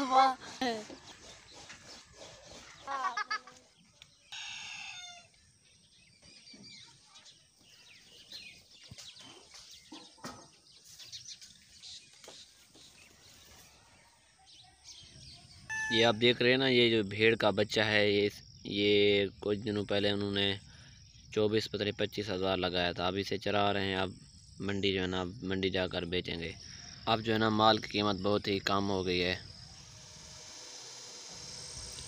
ये आप देख रहे हैं ना, ये जो भेड़ का बच्चा है, ये कुछ दिनों पहले उन्होंने 24 पता नहीं 25,000 लगाया था। अब इसे चरा रहे हैं। अब मंडी जो है ना, मंडी जाकर बेचेंगे। अब जो है ना, माल की कीमत बहुत ही कम हो गई है।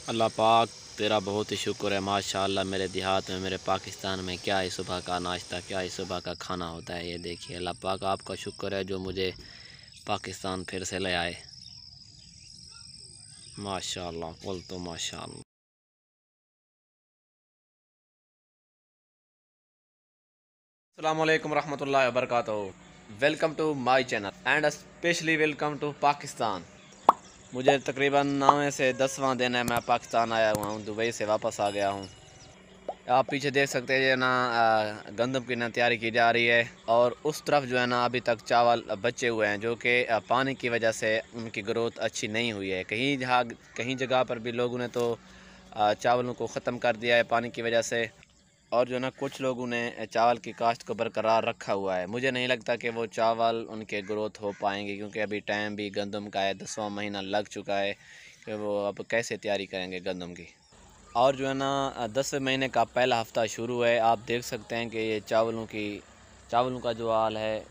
अल्लाह पाक तेरा बहुत ही शुक्र है माशाअल्लाह। मेरे देहात में, मेरे पाकिस्तान में क्या ही सुबह का नाश्ता, क्या ही सुबह का खाना होता है। ये देखिए, अल्लाह पाक आपका शुक्र है जो मुझे पाकिस्तान फिर से ले आए। माशाअल्लाह, कुल तो माशाअल्लाह। अस्सलाम वालेकुम रहमतुल्लाहि व बरकातहू। Welcome to my channel and specially welcome to Pakistan. मुझे तकरीबन 9वें से 10वां दिन है मैं पाकिस्तान आया हुआ हूँ। दुबई से वापस आ गया हूँ। आप पीछे देख सकते हैं ना, गंदम की ना तैयारी की जा रही है। और उस तरफ जो है ना, अभी तक चावल बचे हुए हैं, जो कि पानी की वजह से उनकी ग्रोथ अच्छी नहीं हुई है। कहीं जगह पर भी लोगों ने तो चावलों को ख़त्म कर दिया है पानी की वजह से। और जो ना, कुछ लोगों ने चावल की काश्त को बरकरार रखा हुआ है। मुझे नहीं लगता कि वो चावल उनके ग्रोथ हो पाएंगे, क्योंकि अभी टाइम भी गंदम का है, 10वां महीना लग चुका है कि वो अब कैसे तैयारी करेंगे गंदम की। और जो है ना, 10वें महीने का पहला हफ़्ता शुरू है। आप देख सकते हैं कि ये चावलों का जो हाल है,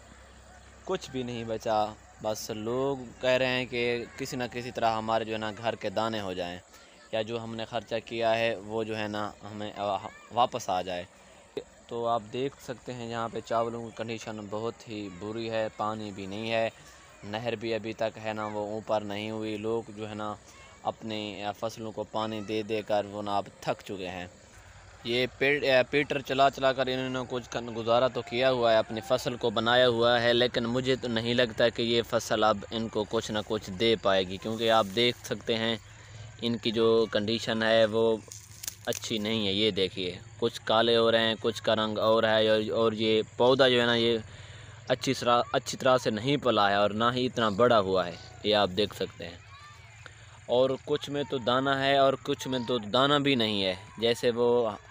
कुछ भी नहीं बचा। बस लोग कह रहे हैं कि किसी न किसी तरह हमारे जो है ना घर के दाने हो जाएं, या जो हमने ख़र्चा किया है वो जो है ना हमें वापस आ जाए। तो आप देख सकते हैं यहाँ पे चावलों की कंडीशन बहुत ही बुरी है। पानी भी नहीं है, नहर भी अभी तक है ना वो ऊपर नहीं हुई। लोग जो है ना अपनी फसलों को पानी दे दे कर वो ना अब थक चुके हैं। ये पीटर चला चला कर इन्होंने कुछ गुजारा तो किया हुआ है, अपनी फसल को बनाया हुआ है, लेकिन मुझे तो नहीं लगता कि ये फसल अब इनको कुछ ना कुछ दे पाएगी। क्योंकि आप देख सकते हैं इनकी जो कंडीशन है वो अच्छी नहीं है। ये देखिए, कुछ काले हो रहे हैं, कुछ का रंग और है। और ये पौधा जो है ना, ये अच्छी तरह से नहीं पला है और ना ही इतना बड़ा हुआ है। ये आप देख सकते हैं। और कुछ में तो दाना है और कुछ में तो दाना भी नहीं है। जैसे वो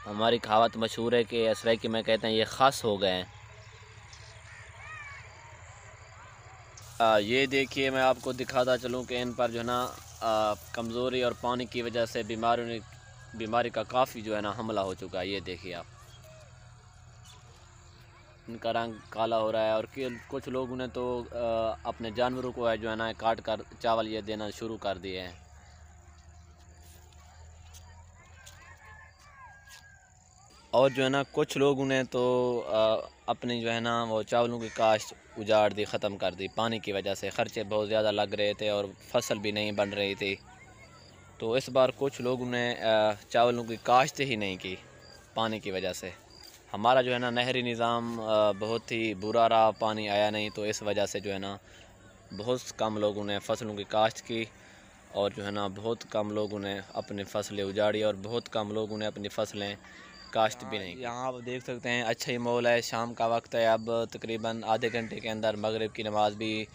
हमारी कहावत मशहूर है कि सराइकी में कहते हैं ये खास हो गए हैं। ये देखिए, मैं आपको दिखाता चलूँ कि इन पर जो है ना कमज़ोरी और पानी की वजह से बीमारी का काफ़ी जो है ना हमला हो चुका है। ये देखिए आप, इनका रंग काला हो रहा है। और कुछ लोगों ने तो अपने जानवरों को है जो है ना काट कर चावल ये देना शुरू कर दिए हैं। और जो है ना, कुछ लोगों ने तो अपनी जो है ना वो चावलों की काश्त उजाड़ दी, ख़त्म कर दी पानी की वजह से। ख़र्चे बहुत ज़्यादा लग रहे थे और फसल भी नहीं बन रही थी। तो इस बार कुछ लोगों ने चावलों की काश्त ही नहीं की पानी की वजह से। हमारा जो है ना नहरी निज़ाम बहुत ही बुरा रहा, पानी आया नहीं, तो इस वजह से जो है ना बहुत कम लोगों ने फसलों की काश्त की। और जो है ना बहुत कम लोगों ने अपनी फसलें उजाड़ी और बहुत कम लोगों ने अपनी फसलें काश्त भी नहीं की। यहाँ आप देख सकते हैं, अच्छा ही माहौल है। शाम का वक्त है, अब तकरीबन आधे घंटे के अंदर मगरिब की नमाज़ भी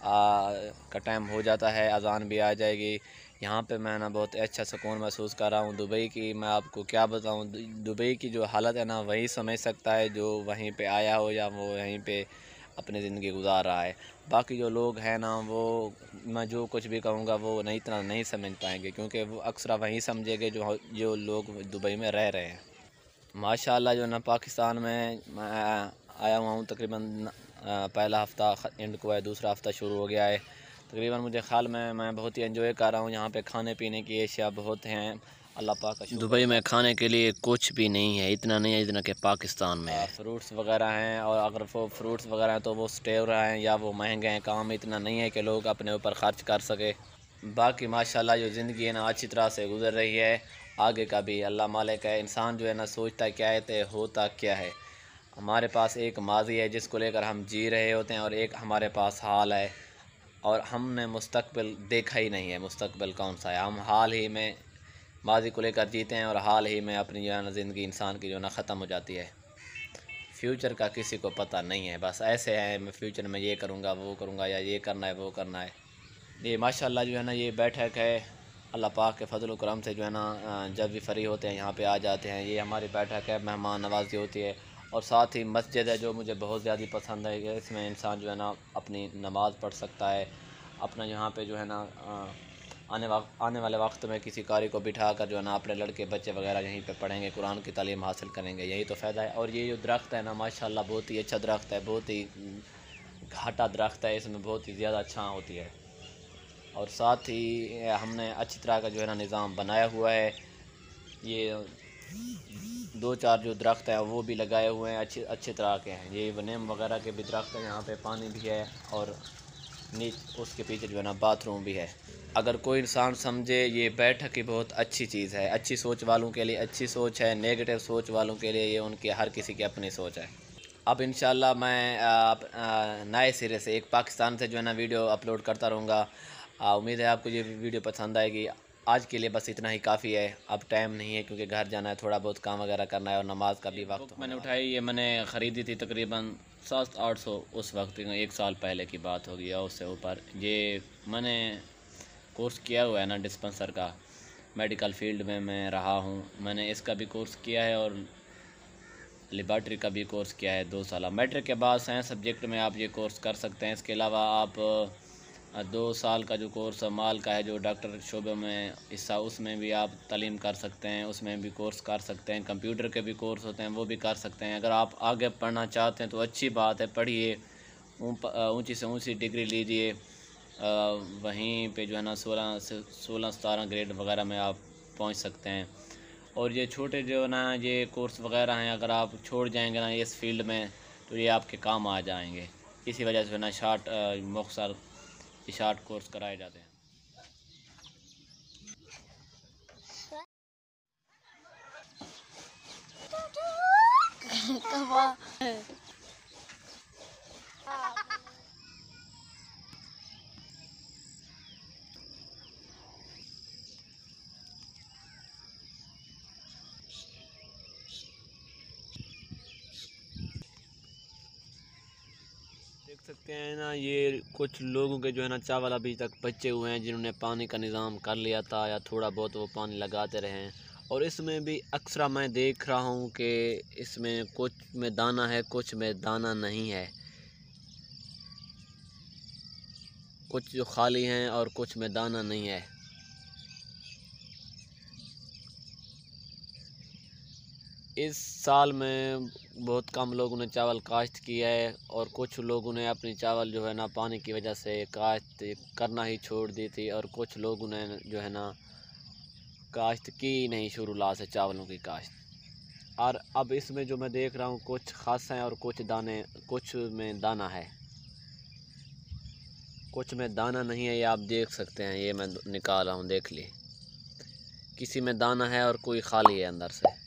का टाइम हो जाता है, अज़ान भी आ जाएगी। यहाँ पे मैं ना बहुत अच्छा सुकून महसूस कर रहा हूँ। दुबई की मैं आपको क्या बताऊँ, दुबई की जो हालत है ना वही समझ सकता है जो वहीं पे आया हो या वो वहीं पे अपनी ज़िंदगी गुजार रहा है। बाकी जो लोग हैं ना, वो मैं जो कुछ भी कहूँगा वो नहीं इतना नहीं समझ पाएंगे, क्योंकि वो अक्सर वहीं समझेंगे जो जो लोग दुबई में रह रहे हैं। माशाल्लाह जो ना पाकिस्तान में मैं आया हुआ हूँ, तकरीबन पहला हफ़्ता एंड को है, दूसरा हफ़्ता शुरू हो गया है। तकरीबन मुझे ख़्याल में मैं बहुत ही एंजॉय कर रहा हूँ। यहाँ पे खाने पीने की एशिया बहुत हैं, अल्लाह पाक का शुक्र। दुबई में खाने के लिए कुछ भी नहीं है, इतना नहीं है जितना कि पाकिस्तान में है। फ्रूट्स वगैरह हैं, और अगर वो फ्रूट्स वगैरह हैं तो वो स्टेव रहे हैं या वो महंगे हैं। काम इतना नहीं है कि लोग अपने ऊपर ख़र्च कर सके। बाकी माशाल्लाह जो ज़िंदगी है ना अच्छी तरह से गुज़र रही है। आगे का भी अल्लाह मालिक है। इंसान जो है ना सोचता क्या है तो होता क्या है। हमारे पास एक माजी है जिसको लेकर हम जी रहे होते हैं, और एक हमारे पास हाल है, और हमने मुस्तकबिल देखा ही नहीं है। मुस्तकबिल कौन सा है? हम हाल ही में माजी को लेकर जीते हैं, और हाल ही में अपनी जो है ना ज़िंदगी इंसान की जो ना ख़त्म हो जाती है। फ्यूचर का किसी को पता नहीं है, बस ऐसे है मैं फ्यूचर में ये करूँगा वो करूँगा, या ये करना है वो करना है। ये माशाल्लाह जो है ना ये बैठक है, अल्लाह पाक के फजल व करम से जो है ना जब भी फ्री होते हैं यहाँ पे आ जाते हैं। ये हमारी बैठक है, मेहमान नवाजी होती है। और साथ ही मस्जिद है जो मुझे बहुत ज़्यादा पसंद है। इसमें इंसान जो है ना अपनी नमाज़ पढ़ सकता है। अपना यहाँ पे जो है ना आने वाले वक्त में किसी कारी को बिठा कर जो है ना अपने लड़के बच्चे वगैरह यहीं पे पढ़ेंगे, कुरान की तालीम हासिल करेंगे, यही तो फ़ायदा है। और ये जो दरख्त है ना माशाल्लाह बहुत ही अच्छा दरख्त है, बहुत ही घाटा दरख्त है, इसमें बहुत ही ज़्यादा छाँव होती है। और साथ ही हमने अच्छी तरह का जो है ना निज़ाम बनाया हुआ है। ये 2-4 जो दरख्त हैं वो भी लगाए हुए हैं, अच्छे तरह के हैं। ये नीम वगैरह के भी दरख्त हैं, यहाँ पे पानी भी है और नीचे उसके पीछे जो है ना बाथरूम भी है। अगर कोई इंसान समझे ये बैठक ही बहुत अच्छी चीज़ है, अच्छी सोच वालों के लिए अच्छी सोच है, नेगेटिव सोच वालों के लिए ये उनकी हर किसी की अपनी सोच है। अब इंशाल्लाह मैं नए सिरे से एक पाकिस्तान से जो है ना वीडियो अपलोड करता रहूँगा। उम्मीद है आपको ये वीडियो पसंद आएगी। आज के लिए बस इतना ही काफ़ी है, अब टाइम नहीं है क्योंकि घर जाना है, थोड़ा बहुत काम वगैरह करना है और नमाज का भी वक्त। मैंने उठाई, ये मैंने ख़रीदी थी तकरीबन 700-800, उस वक्त 1 साल पहले की बात होगी और उससे ऊपर। ये मैंने कोर्स किया हुआ है ना डिस्पेंसर का, मेडिकल फील्ड में मैं रहा हूँ। मैंने इसका भी कोर्स किया है और लेबॉर्ट्री का भी कोर्स किया है 2 साल। मैट्रिक के बाद साइंस सब्जेक्ट में आप ये कोर्स कर सकते हैं। इसके अलावा आप 2 साल का जो कोर्स माल का है, जो डॉक्टर शोबे में हिस्सा, उसमें भी आप तालीम कर सकते हैं, उसमें भी कोर्स कर सकते हैं। कंप्यूटर के भी कोर्स होते हैं, वो भी कर सकते हैं। अगर आप आगे पढ़ना चाहते हैं तो अच्छी बात है, पढ़िए, ऊंची से ऊंची डिग्री लीजिए। वहीं पे जो है ना 16-17 ग्रेड वगैरह में आप पहुंच सकते हैं। और ये छोटे जो ना ये कोर्स वगैरह हैं, अगर आप छोड़ जाएंगे ना इस फील्ड में तो ये आपके काम आ जाएंगे। इसी वजह से ना मुख्तसर शॉर्ट कोर्स कराए जाते हैं। देख सकते हैं ना ये कुछ लोगों के जो है ना चावल अभी तक बचे हुए हैं, जिन्होंने पानी का निज़ाम कर लिया था या थोड़ा बहुत वो पानी लगाते रहे हैं। और इसमें भी अक्सर मैं देख रहा हूँ कि इसमें कुछ में दाना है, कुछ में दाना नहीं है, कुछ जो खाली हैं और कुछ में दाना नहीं है। इस साल में बहुत कम लोगों ने चावल काश्त किया है और कुछ लोगों ने अपनी चावल जो है ना पानी की वजह से काश्त करना ही छोड़ दी थी, और कुछ लोगों ने जो है ना काश्त की नहीं शुरुआत से चावलों की काश्त। और अब इसमें जो मैं देख रहा हूँ कुछ खास हैं और कुछ में दाना है, कुछ में दाना नहीं है। ये आप देख सकते हैं, ये मैं निकाल रहा हूँ, देख लिए, किसी में दाना है और कोई खाली है अंदर से।